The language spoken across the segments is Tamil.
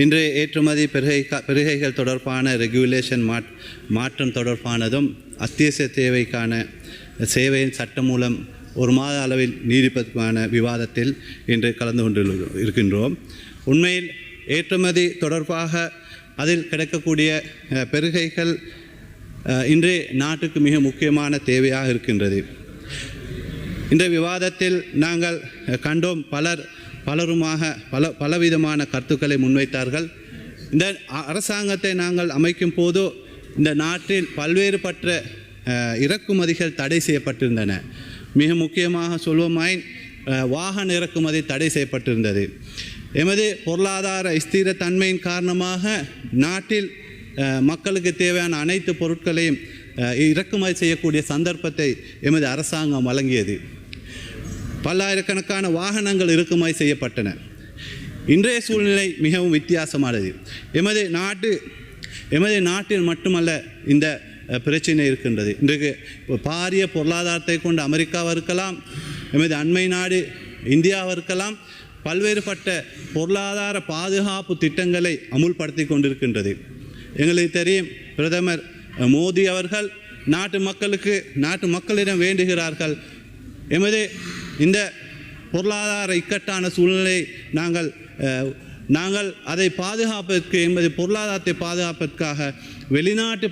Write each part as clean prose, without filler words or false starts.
இன்று ஏற்றுமதி பெருகைகள் தொடர்பான ரெகுலேஷன் மாற்றம் தொடர்பானதும் அத்தியாவசிய தேவைக்கான சேவையின் சட்டம் மூலம் ஒரு மாத அளவில் நீடிப்பதற்கான விவாதத்தில் இன்று கலந்து கொண்டு இருக்கின்றோம். உண்மையில் ஏற்றுமதி தொடர்பாக அதில் கிடைக்கக்கூடிய பெருகைகள் இன்று நாட்டுக்கு மிக முக்கியமான தேவையாக இருக்கின்றது. இந்த விவாதத்தில் நாங்கள் கண்டோம், பலருமாக பலவிதமான கருத்துக்களை முன்வைத்தார்கள். இந்த அரசாங்கத்தை நாங்கள் அமைக்கும் போது இந்த நாட்டில் பல்வேறுபட்ட இறக்குமதிகள் தடை செய்யப்பட்டிருந்தன. மிக முக்கியமாக சொல்வோமாயின் வாகன இறக்குமதி தடை செய்யப்பட்டிருந்தது. எமது பொருளாதார ஸ்திரத்தன்மையின் காரணமாக நாட்டில் மக்களுக்கு தேவையான அனைத்து பொருட்களையும் இறக்குமதி செய்யக்கூடிய சந்தர்ப்பத்தை எமது அரசாங்கம் வழங்கியது. பல்லாயிரக்கணக்கான வாகனங்கள் இறக்குமதி செய்யப்பட்டன. இன்றைய சூழ்நிலை மிகவும் வித்தியாசமானது. எமது நாட்டில் மட்டுமல்ல இந்த பிரச்சனை இருக்கின்றது. இன்றைக்கு பாரிய பொருளாதாரத்தை கொண்டு அமெரிக்காவாக இருக்கலாம், எமது அண்மை நாடு இந்தியாவாக இருக்கலாம், பல்வேறுபட்ட பொருளாதார பாதுகாப்பு திட்டங்களை அமுல்படுத்தி கொண்டிருக்கின்றது. எங்களுக்கு தெரியும், பிரதமர் மோடி அவர்கள் நாட்டு மக்களிடம் வேண்டுகிறார்கள், எமது இந்த பொருளாதார இக்கட்டான சூழ்நிலை நாங்கள் அதை பாதுகாப்பதற்கு, எமது பொருளாதாரத்தை பாதுகாப்பதற்காக வெளிநாட்டு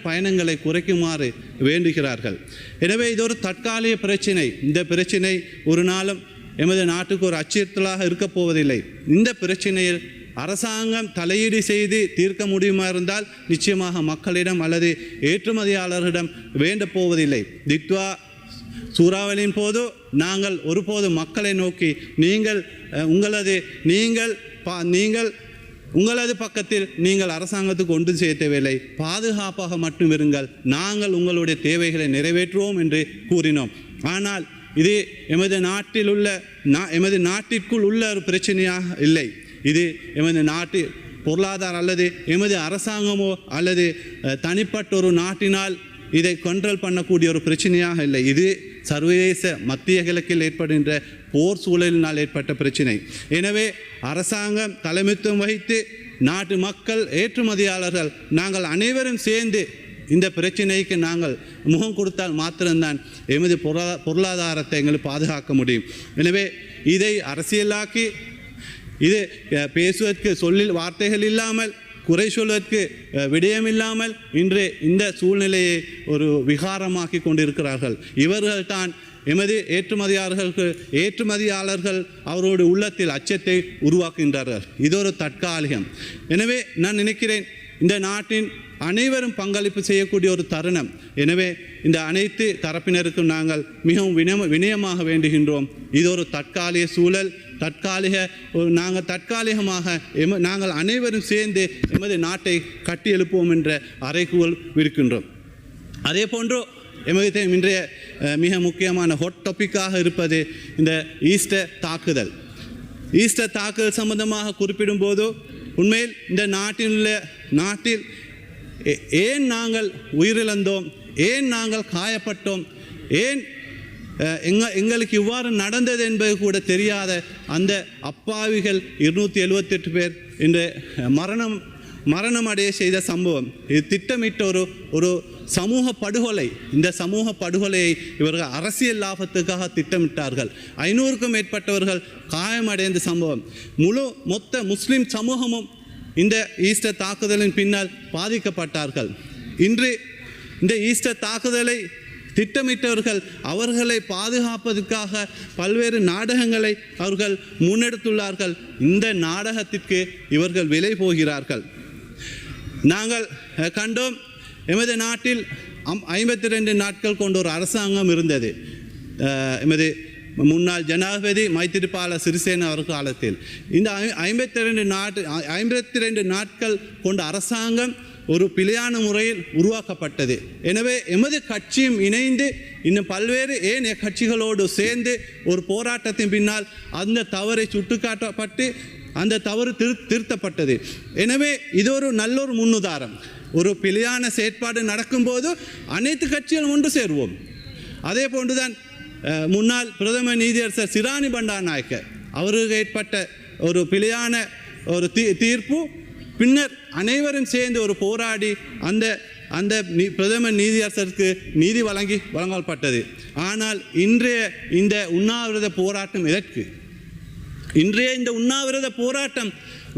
பயணங்களை குறைக்குமாறு வேண்டுகிறார்கள். எனவே இது ஒரு தற்காலிக பிரச்சினை. இந்த பிரச்சினை ஒரு நாளும் எமது நாட்டுக்கு ஒரு அச்சுறுத்தலாக இருக்கப் போவதில்லை. இந்த பிரச்சனையில் அரசாங்கம் தலையீடு செய்து தீர்க்க முடியுமா இருந்தால் நிச்சயமாக மக்களிடம் அல்லது ஏற்றுமதியாளர்களிடம் வேண்டப் போவதில்லை. தித்வா சூறாவளியின் போது நாங்கள் ஒருபோது மக்களை நோக்கி உங்களது பக்கத்தில் நீங்கள் அரசாங்கத்துக்கு ஒன்று செய்ய தேவையில்லை, பாதுகாப்பாக மட்டும் இருங்கள், நாங்கள் உங்களுடைய தேவைகளை நிறைவேற்றுவோம் என்று கூறினோம். ஆனால் இது எமது நாட்டிற்குள் உள்ள ஒரு பிரச்சனையாக இல்லை. இது எமது நாட்டு பொருளாதாரம் அல்லது எமது அரசாங்கமோ அல்லது தனிப்பட்ட ஒரு நாட்டினால் இதை கண்ட்ரோல் பண்ணக்கூடிய ஒரு பிரச்சனையாக இல்லை. இது சர்வதேச மத்திய கிழக்கில் ஏற்படுகின்ற போர் சூழலினால் ஏற்பட்ட பிரச்சனை. எனவே அரசாங்கம் தலைமைத்துவம் வகித்து நாட்டு மக்கள், ஏற்றுமதியாளர்கள், நாங்கள் அனைவரும் சேர்ந்து இந்த பிரச்சனைக்கு நாங்கள் முகம் கொடுத்தால் மாத்திரம்தான் எமது பொருளாதாரத்தை எங்களுக்கு பாதுகாக்க முடியும். எனவே இதை அரசியலாக்கி, இது பேசுவதற்கு வார்த்தைகள் இல்லாமல், குறை சொல்வதற்கு விடயம் இல்லாமல் இன்று இந்த சூழ்நிலையை ஒரு விகாரமாக்கி கொண்டிருக்கிறார்கள். இவர்கள்தான் எமது ஏற்றுமதியாளர்கள் அவருடைய உள்ளத்தில் அச்சத்தை உருவாக்குகின்றார்கள். இது ஒரு தற்காலிகம். எனவே நான் நினைக்கிறேன், இந்த நாட்டின் அனைவரும் பங்களிப்பு செய்யக்கூடிய ஒரு தருணம். எனவே இந்த அனைத்து தரப்பினருக்கும் நாங்கள் மிகவும் வினயமாக வேண்டுகின்றோம். இது ஒரு தற்காலிக சூழல். நாங்கள் அனைவரும் சேர்ந்து எமது நாட்டை கட்டி எழுப்புவோம் என்ற அறைகூவல் விடுக்கின்றோம். அதே போன்று எமது இன்றைய மிக முக்கியமான ஹாட் டாப்பிக்காக இருப்பது இந்த ஈஸ்டர் தாக்குதல் சம்பந்தமாக குறிப்பிடும்போது உண்மையில் இந்த நாட்டில் ஏன் நாங்கள் உயிரிழந்தோம், ஏன் நாங்கள் காயப்பட்டோம், ஏன் எங்களுக்கு இவ்வாறு நடந்தது என்பது கூட தெரியாத அந்த அப்பாவிகள் 278 பேர் இன்று மரணம் அடைய செய்த சம்பவம். இது திட்டமிட்ட ஒரு சமூக படுகொலை. இந்த சமூக படுகொலையை இவர்கள் அரசியல் லாபத்துக்காக திட்டமிட்டார்கள். 500க்கும் மேற்பட்டவர்கள் காயமடைந்த சம்பவம். மொத்த முஸ்லிம் சமூகமும் இந்த ஈஸ்டர் தாக்குதலின் பின்னால் பாதிக்கப்பட்டார்கள். இன்று இந்த ஈஸ்டர் தாக்குதலை திட்டமிட்டவர்கள் அவர்களை பாதுகாப்பதற்காக பல்வேறு நாடகங்களை அவர்கள் முன்னெடுத்துள்ளார்கள். இந்த நாடகத்திற்கு இவர்கள் விலை போகிறார்கள். நாங்கள் கண்டோம், எமது நாட்டில் 52 நாட்கள் கொண்ட ஒரு அரசாங்கம் இருந்தது. எமது முன்னாள் ஜனாதிபதி மைத்திரிபால சிறிசேன அவர்கள் காலத்தில் இந்த 52 நாட்கள் கொண்ட அரசாங்கம் ஒரு பிழையான முறையில் உருவாக்கப்பட்டது. எனவே எமது கட்சியும் இணைந்து இன்னும் பல்வேறு கட்சிகளோடு சேர்ந்து ஒரு போராட்டத்தின் பின்னால் அந்த தவறை சுட்டிக்காட்டப்பட்டு அந்த தவறு திருத்தப்பட்டது. எனவே இது ஒரு நல்ல ஒரு முன்னுதாரணம். ஒரு பிழையான செயற்பாடு நடக்கும்போது அனைத்து கட்சிகளும் ஒன்று சேருவோம். அதே போன்றுதான் முன்னாள் பிரதம நீதியரசர் சிராணி பண்டாரநாயக்க அவருக்கு ஏற்பட்ட ஒரு பிழையான ஒரு தீர்ப்பு. பின்னர் அனைவரும் சேர்ந்து ஒரு போராடி அந்த பிரதம நீதியரசருக்கு நீதி வழங்கப்பட்டது. ஆனால் இன்றைய இந்த உண்ணாவிரத போராட்டம் எதற்கு? இன்றைய இந்த உண்ணாவிரத போராட்டம்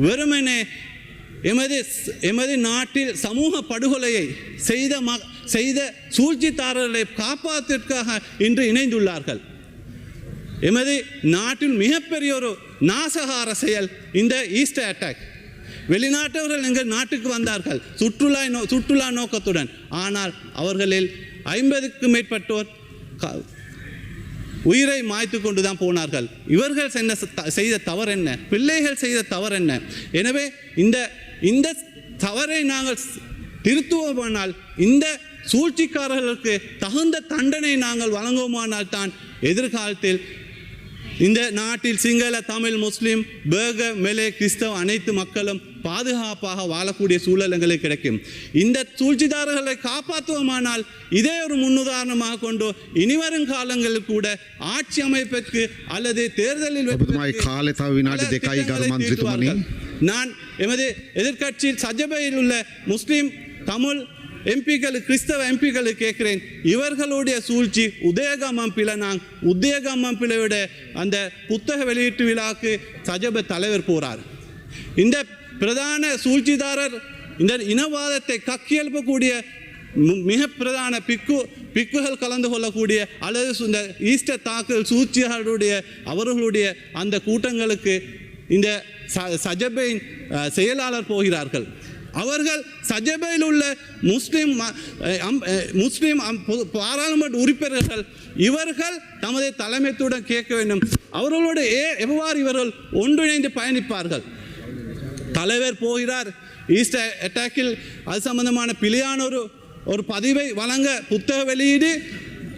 வெறுமனே எமது நாட்டில் சமூக படுகொலையை செய்த சூழ்ச்சித்தாரர்களை காப்பாற்றுவதற்காக இன்று இணைந்துள்ளார்கள். எமது நாட்டில் மிகப்பெரிய ஒரு நாசகார செயல் இந்த ஈஸ்டர் அட்டாக். வெளிநாட்டவர்கள் எங்கள் நாட்டுக்கு வந்தார்கள் சுற்றுலா நோக்கத்துடன். ஆனால் அவர்களில் 50க்கும் மேற்பட்டோர் உயிரை மாய்த்து கொண்டு தான் போனார்கள். இவர்கள் செய்த தவறு என்ன? பிள்ளைகள் செய்த தவறு என்ன? எனவே இந்த தவறை நாங்கள் திருத்துவோமானால், இந்த சூழ்ச்சிக்காரர்களுக்கு தகுந்த தண்டனை நாங்கள் வழங்குவோமானால் தான் எதிர்காலத்தில் இந்த நாட்டில் சிங்கள, தமிழ், முஸ்லீம், பேக, மெலே, கிறிஸ்தவ அனைத்து மக்களும் பாதுகாப்பாக வாழக்கூடிய சூழல்களை கிடைக்கும். இந்த சூழ்ச்சிதாரர்களை காப்பாற்றுவோமானால் இதே ஒரு முன்னுதாரணமாக கொண்டு இனிவரும் காலங்களில் கூட ஆட்சி அமைப்பதற்கு அல்லது தேர்தலில் நான் எமது எதிர்கட்சியில் சஜபையில் உள்ள முஸ்லீம், தமிழ் எம்பிக்கள், கிறிஸ்தவ எம்பிக்களை கேட்கிறேன். இவர்களுடைய சூழ்ச்சி உதயகம் அமைப்பிலோட அந்த புத்தக வெளியீட்டு விழாக்கு சஜப தலைவர் போறார். இந்த பிரதான சூழ்ச்சிதாரர் இந்த இனவாதத்தை கக்கியெழுப்பக்கூடிய மிக பிரதான பிக்குகள் கலந்து கொள்ளக்கூடிய அல்லது இந்த ஈஸ்டர் தாக்குதல் சூழ்ச்சிகளுடைய அவர்களுடைய அந்த கூட்டங்களுக்கு இந்த சஜபையின் செயலாளர் போகிறார்கள். அவர்கள் சஜபையில் உள்ள முஸ்லீம் பாராளுமன்ற உறுப்பினர்கள் இவர்கள் தமது தலைமைத்துடன் கேட்க வேண்டும். அவர்களோடு எவ்வாறு இவர்கள் ஒன்றிணைந்து பயணிப்பார்கள்? தலைவர் போகிறார். ஈஸ்டர் அட்டாக்கில் அது சம்பந்தமான பிழையான ஒரு பதிவை வழங்க புத்தக வெளியீடு.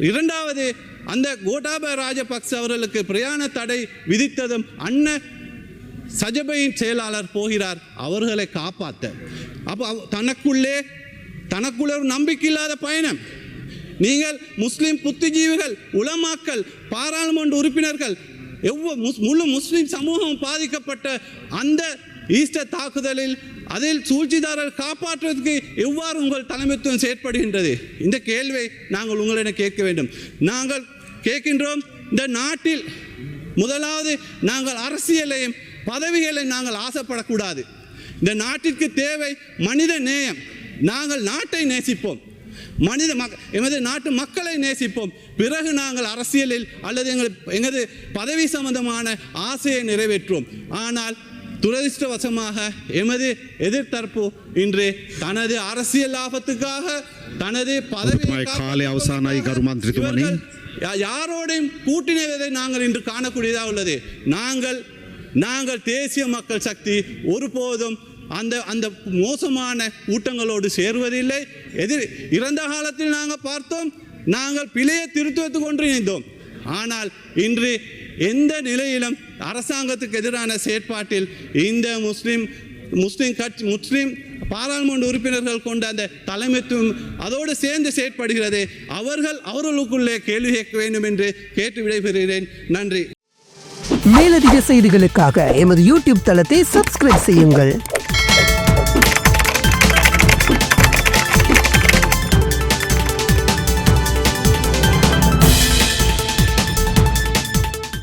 இரண்டாவது, அந்த கோட்டாபய ராஜபக்ச அவர்களுக்கு பிரயாண தடை விதித்ததும் சஜபையின் செயலாளர் போகிறார் அவர்களை காப்பாற்ற. அப்போ தனக்குள்ளே ஒரு நம்பிக்கை இல்லாத பயணம். நீங்கள் முஸ்லிம் புத்திஜீவிகள், உலமாக்கள், பாராளுமன்ற உறுப்பினர்கள், முழு முஸ்லிம் சமூகம் பாதிக்கப்பட்ட அந்த ஈஸ்டர் தாக்குதலில் அதில் சூழ்ச்சிதாரர் காப்பாற்றுவதற்கு எவ்வாறு உங்கள் தலைமைத்துவம் செயற்படுகின்றது? இந்த கேள்வியை நாங்கள் உங்களிடம் கேட்க வேண்டும். நாங்கள் கேட்கின்றோம், இந்த நாட்டில் முதலாவது நாங்கள் அரசியலையும் பதவிகளை நாங்கள் ஆசைப்படக்கூடாது. இந்த நாட்டிற்கு தேவை மனித நேயம். நாங்கள் நாட்டை நேசிப்போம், எமது நாட்டு மக்களை நேசிப்போம். பிறகு நாங்கள் அரசியலில் அல்லது எங்களது பதவி சம்பந்தமான ஆசையை நிறைவேற்றுவோம். ஆனால் துரதிர்ஷ்டவசமாக எமது எதிர்த்தரப்பு இன்று தனது அரசியல் லாபத்துக்காக தனது பதவி யாரோடையும் கூட்டினதை நாங்கள் இன்று காணக்கூடியதாக உள்ளது. நாங்கள் தேசிய மக்கள் சக்தி ஒருபோதும் அந்த மோசமான கூட்டங்களோடு சேருவதில்லை. இறந்த காலத்தில் நாங்கள் பார்த்தோம், நாங்கள் பிழையை திருத்துவத்துக்கு ஒன்றிணைந்தோம். ஆனால் இன்று எந்த நிலையிலும் அரசாங்கத்துக்கு எதிரான செயற்பாட்டில் இந்த முஸ்லிம் பாராளுமன்ற உறுப்பினர்கள் கொண்ட அந்த தலைமைத்துவம் அதோடு சேர்ந்து செயற்படுகிறது. அவர்களுக்குள்ளே கேள்வி கேட்க வேண்டும் என்று கேட்டு விடைபெறுகிறேன். நன்றி. மேலதிக செய்திகளுக்காக எமது யூடியூப் தளத்தை சப்ஸ்கிரைப் செய்யுங்கள்.